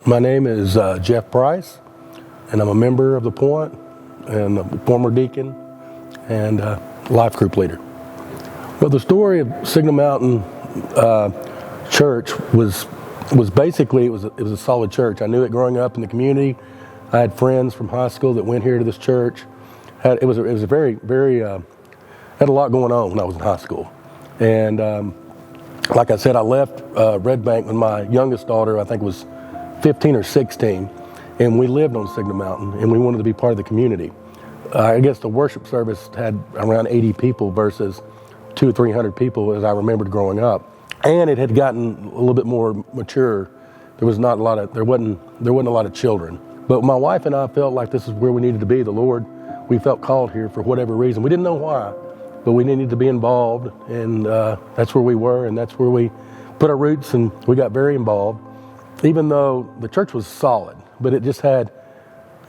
My name is Jeff Price, and I'm a member of the Point, and a former deacon, and life group leader. Well, the story of Signal Mountain Church was basically it was a solid church. I knew it growing up in the community. I had friends from high school that went here to this church. It was a very had a lot going on when I was in high school, and like I said, I left Red Bank when my youngest daughter, I think, was 15 or 16, and we lived on Signal Mountain, and we wanted to be part of the community. I guess the worship service had around 80 people versus 200 or 300 people as I remembered growing up, and it had gotten a little bit more mature. There wasn't a lot of children, but my wife and I felt like this is where we needed to be. The Lord, we felt called here for whatever reason. We didn't know why, but we needed to be involved, and that's where we were, and that's where we put our roots, and we got very involved. Even though the church was solid, but it just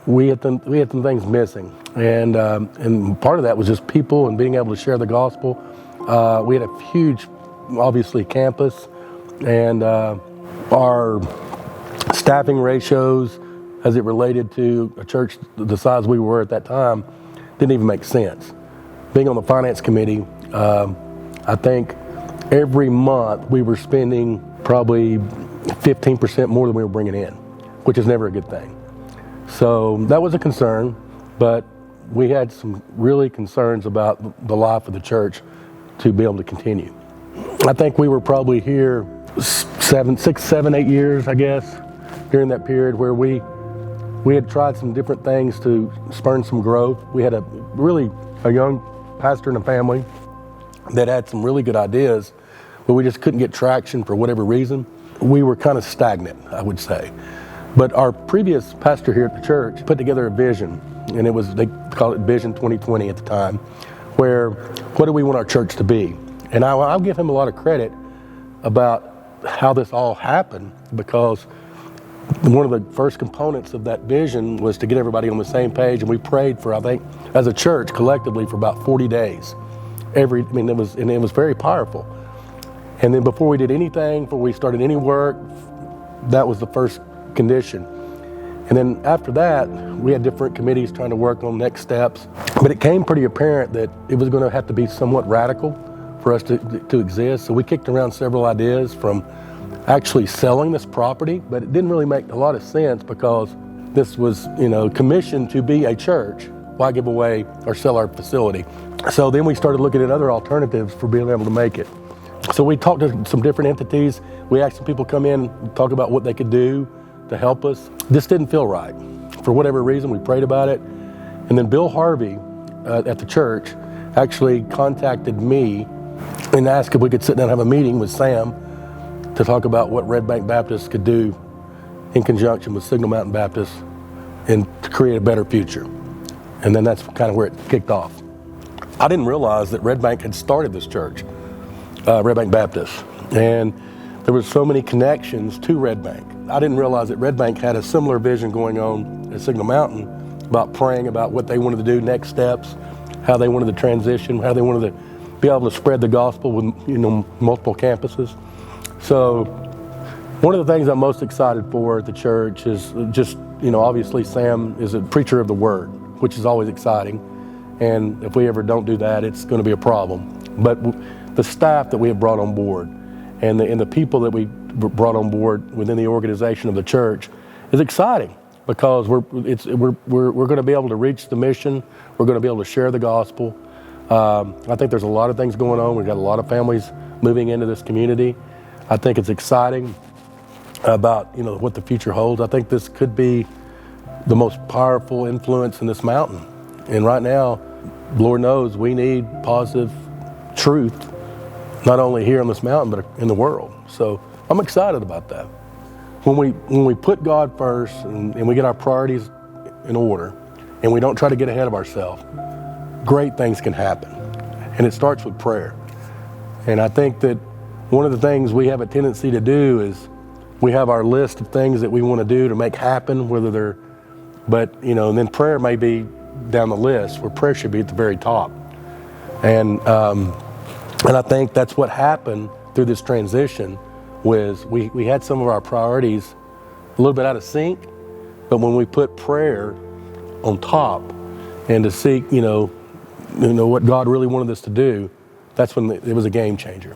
we had some things missing, and part of that was just people and being able to share the gospel. We had a huge, obviously, campus, and our staffing ratios, as it related to a church the size we were at that time, didn't even make sense. Being on the finance committee, I think every month we were spending probably 15% more than we were bringing in, which is never a good thing. So that was a concern, but we had some really concerns about the life of the church to be able to continue. I think we were probably here 6, 7, 8 years, I guess, during that period where we had tried some different things to spur some growth. We had a young pastor and a family that had some really good ideas, but we just couldn't get traction for whatever reason. We were kind of stagnant, I would say. But our previous pastor here at the church put together a vision, and they called it Vision 2020 at the time, where what do we want our church to be? And I'll give him a lot of credit about how this all happened, because one of the first components of that vision was to get everybody on the same page, and we prayed for, I think, as a church collectively for about 40 days. It was very powerful. And then before we did anything, before we started any work, that was the first condition. And then after that, we had different committees trying to work on next steps. But it came pretty apparent that it was going to have to be somewhat radical for us to exist. So we kicked around several ideas, from actually selling this property, but it didn't really make a lot of sense because this was, commissioned to be a church. Why give away or sell our facility? So then we started looking at other alternatives for being able to make it. So we talked to some different entities. We asked some people to come in and talk about what they could do to help us. This didn't feel right. For whatever reason, we prayed about it. And then Bill Harvey at the church actually contacted me and asked if we could sit down and have a meeting with Sam to talk about what Red Bank Baptist could do in conjunction with Signal Mountain Baptist and to create a better future. And then that's kind of where it kicked off. I didn't realize that Red Bank had started this church, Red Bank Baptist, and there were so many connections to Red Bank. I didn't realize that Red Bank had a similar vision going on at Signal Mountain about praying about what they wanted to do, next steps, how they wanted to transition, how they wanted to be able to spread the gospel with multiple campuses. So one of the things I'm most excited for at the church is just, obviously Sam is a preacher of the word, which is always exciting. And if we ever don't do that, it's going to be a problem. But the staff that we have brought on board and the people that we brought on board within the organization of the church is exciting, because we're going to be able to reach the mission. We're going to be able to share the gospel. I think there's a lot of things going on. We've got a lot of families moving into this community. I think it's exciting about what the future holds. I think this could be the most powerful influence in this mountain. And right now, Lord knows we need positive truth, not only here on this mountain, but in the world. So I'm excited about that. When we put God first and we get our priorities in order, and we don't try to get ahead of ourselves, great things can happen. And it starts with prayer. And I think that one of the things we have a tendency to do is we have our list of things that we want to do to make happen, and then prayer may be down the list, where prayer should be at the very top. And I think that's what happened through this transition, was we had some of our priorities little bit out of sync. But when we put prayer on top and to seek, what God really wanted us to do, that's when it was a game changer.